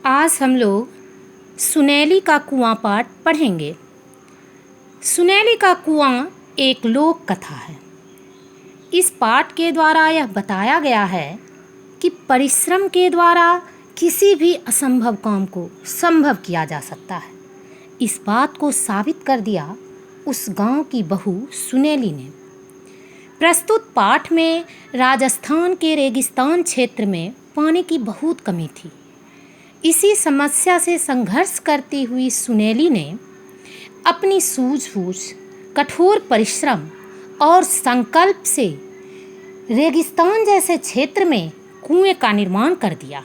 आज हम लोग सुनैली का कुआं पाठ पढ़ेंगे। सुनैली का कुआं एक लोक कथा है। इस पाठ के द्वारा यह बताया गया है कि परिश्रम के द्वारा किसी भी असंभव काम को संभव किया जा सकता है। इस बात को साबित कर दिया उस गांव की बहू सुनैली ने। प्रस्तुत पाठ में राजस्थान के रेगिस्तान क्षेत्र में पानी की बहुत कमी थी। इसी समस्या से संघर्ष करती हुई सुनैली ने अपनी सूझबूझ, कठोर परिश्रम और संकल्प से रेगिस्तान जैसे क्षेत्र में कुएं का निर्माण कर दिया।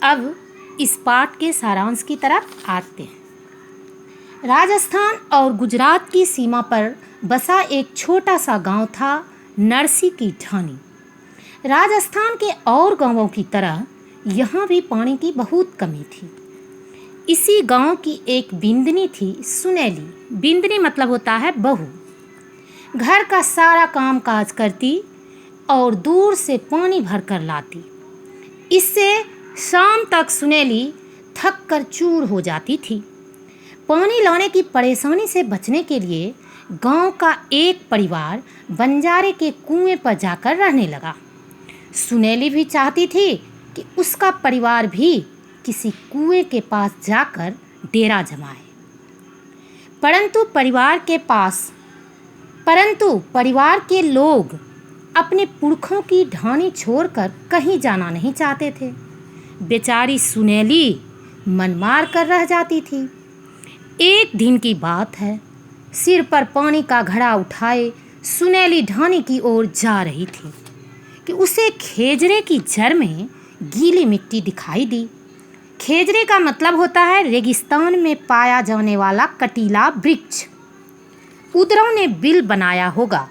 अब इस पाठ के सारांश की तरफ आते हैं। राजस्थान और गुजरात की सीमा पर बसा एक छोटा सा गांव था नरसी की ढानी। राजस्थान के और गांवों की तरह यहाँ भी पानी की बहुत कमी थी। इसी गांव की एक बिंदनी थी सुनैली। बिंदनी मतलब होता है बहू। घर का सारा काम काज करती और दूर से पानी भर कर लाती। इससे शाम तक सुनैली थक कर चूर हो जाती थी। पानी लाने की परेशानी से बचने के लिए गांव का एक परिवार बंजारे के कुएं पर जाकर रहने लगा। सुनैली भी चाहती थी कि उसका परिवार भी किसी कुएं के पास जाकर डेरा जमाए, परंतु परिवार के लोग अपने पुरखों की ढानी छोड़कर कहीं जाना नहीं चाहते थे। बेचारी सुनैली मन मार कर रह जाती थी। एक दिन की बात है, सिर पर पानी का घड़ा उठाए सुनैली ढानी की ओर जा रही थी कि उसे खेजरे की जड़ में गीली मिट्टी दिखाई दी। खेजरे का मतलब होता है रेगिस्तान में पाया जाने वाला कटीला वृक्ष। उदरों ने बिल बनाया होगा,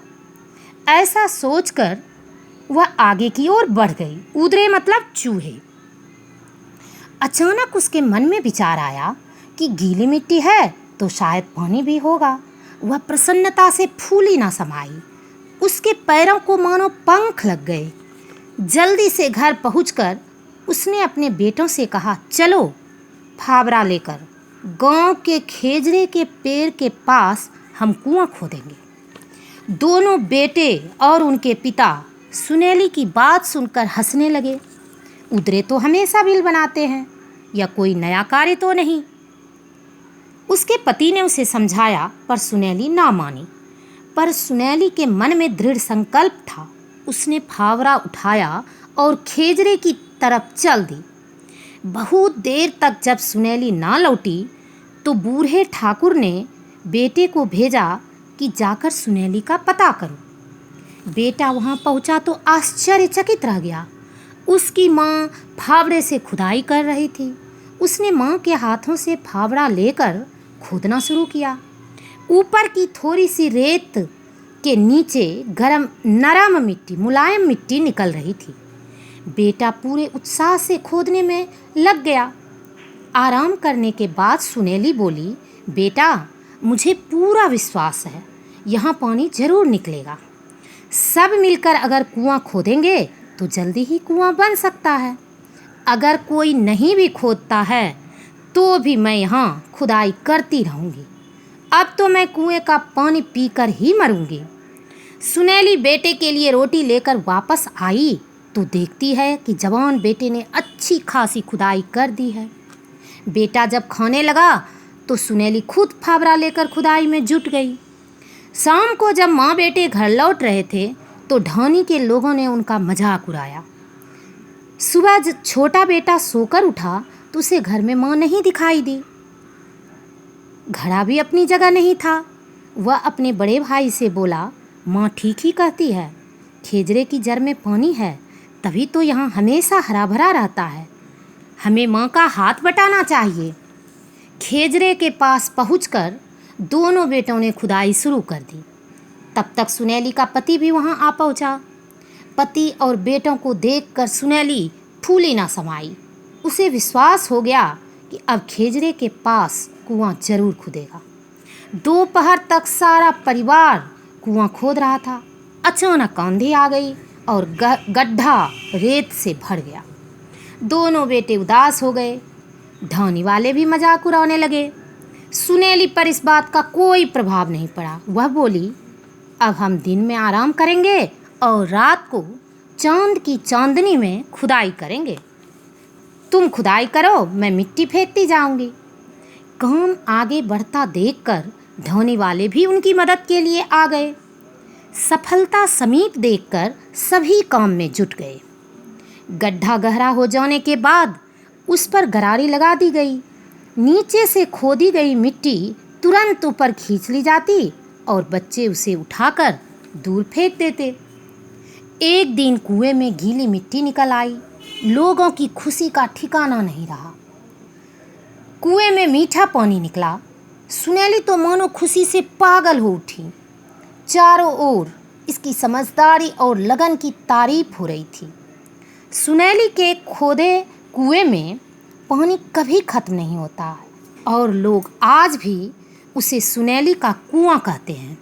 ऐसा सोचकर वह आगे की ओर बढ़ गई। उदरे मतलब चूहे। अचानक उसके मन में विचार आया कि गीली मिट्टी है तो शायद पानी भी होगा। वह प्रसन्नता से फूली ना समाई। उसके पैरों को मानो पंख लग गए। जल्दी से घर पहुंचकर उसने अपने बेटों से कहा, चलो फावड़ा लेकर गांव के खेजरे के पेड़ के पास हम कुआं खोदेंगे। दोनों बेटे और उनके पिता सुनैली की बात सुनकर हंसने लगे। उदरे तो हमेशा बिल बनाते हैं, या कोई नया कार्य तो नहीं। उसके पति ने उसे समझाया पर सुनैली ना मानी। पर सुनैली के मन में दृढ़ संकल्प था। उसने फावड़ा उठाया और खेजरे की तरफ चल दी। बहुत देर तक जब सुनैली ना लौटी तो बूढ़े ठाकुर ने बेटे को भेजा कि जाकर सुनैली का पता करो। बेटा वहां पहुंचा तो आश्चर्यचकित रह गया। उसकी माँ फावड़े से खुदाई कर रही थी। उसने माँ के हाथों से फावड़ा लेकर खोदना शुरू किया। ऊपर की थोड़ी सी रेत के नीचे नरम मिट्टी, मुलायम मिट्टी निकल रही थी। बेटा पूरे उत्साह से खोदने में लग गया। आराम करने के बाद सुनैली बोली, बेटा मुझे पूरा विश्वास है यहाँ पानी जरूर निकलेगा। सब मिलकर अगर कुआं खोदेंगे तो जल्दी ही कुआं बन सकता है। अगर कोई नहीं भी खोदता है तो भी मैं यहाँ खुदाई करती रहूँगी। अब तो मैं कुएं का पानी पीकर ही मरूंगी। सुनैली बेटे के लिए रोटी लेकर वापस आई तो देखती है कि जवान बेटे ने अच्छी खासी खुदाई कर दी है। बेटा जब खाने लगा तो सुनैली खुद फावड़ा लेकर खुदाई में जुट गई। शाम को जब माँ बेटे घर लौट रहे थे तो ढानी के लोगों ने उनका मजाक उड़ाया। सुबह जब छोटा बेटा सोकर उठा तो उसे घर में माँ नहीं दिखाई दी। घड़ा भी अपनी जगह नहीं था। वह अपने बड़े भाई से बोला, माँ ठीक ही कहती है, खेजरे की जड़ में पानी है तभी तो यहाँ हमेशा हरा भरा रहता है। हमें माँ का हाथ बटाना चाहिए। खेजरे के पास पहुंचकर दोनों बेटों ने खुदाई शुरू कर दी। तब तक सुनैली का पति भी वहाँ आ पहुँचा। पति और बेटों को देखकर सुनैली फूली ना समाई। उसे विश्वास हो गया कि अब खेजरे के पास कुआं जरूर खुदेगा। दोपहर तक सारा परिवार कुआं खोद रहा था। अचानक आंधी आ गई और गड्ढा रेत से भर गया। दोनों बेटे उदास हो गए। ढोने वाले भी मजाक उड़ाने लगे। सुनेली पर इस बात का कोई प्रभाव नहीं पड़ा। वह बोली, अब हम दिन में आराम करेंगे और रात को चांद की चांदनी में खुदाई करेंगे। तुम खुदाई करो, मैं मिट्टी फेंकती जाऊंगी। काम आगे बढ़ता देखकर ढोने वाले भी उनकी मदद के लिए आ गए। सफलता समीप देखकर सभी काम में जुट गए। गड्ढा गहरा हो जाने के बाद उस पर गरारी लगा दी गई। नीचे से खोदी गई मिट्टी तुरंत ऊपर खींच ली जाती और बच्चे उसे उठाकर दूर फेंक देते। एक दिन कुएं में गीली मिट्टी निकल आई। लोगों की खुशी का ठिकाना नहीं रहा। कुएं में मीठा पानी निकला। सुनेली तो मानो खुशी से पागल हो उठी। चारों ओर इसकी समझदारी और लगन की तारीफ हो रही थी। सुनेली के खोदे कुएं में पानी कभी खत्म नहीं होता है और लोग आज भी उसे सुनेली का कुआं कहते हैं।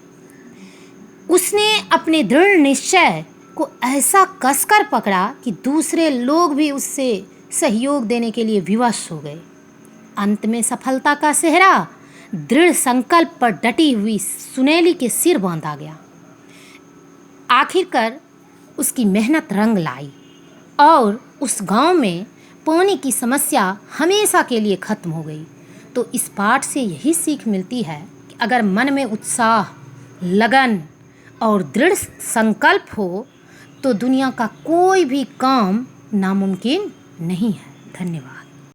उसने अपने दृढ़ निश्चय को ऐसा कसकर पकड़ा कि दूसरे लोग भी उससे सहयोग देने के लिए विवश हो गए। अंत में सफलता का सेहरा दृढ़ संकल्प पर डटी हुई सुनेली के सिर बांधा गया। आखिरकार उसकी मेहनत रंग लाई और उस गांव में पानी की समस्या हमेशा के लिए खत्म हो गई। तो इस पाठ से यही सीख मिलती है कि अगर मन में उत्साह, लगन और दृढ़ संकल्प हो तो दुनिया का कोई भी काम नामुमकिन नहीं है। धन्यवाद।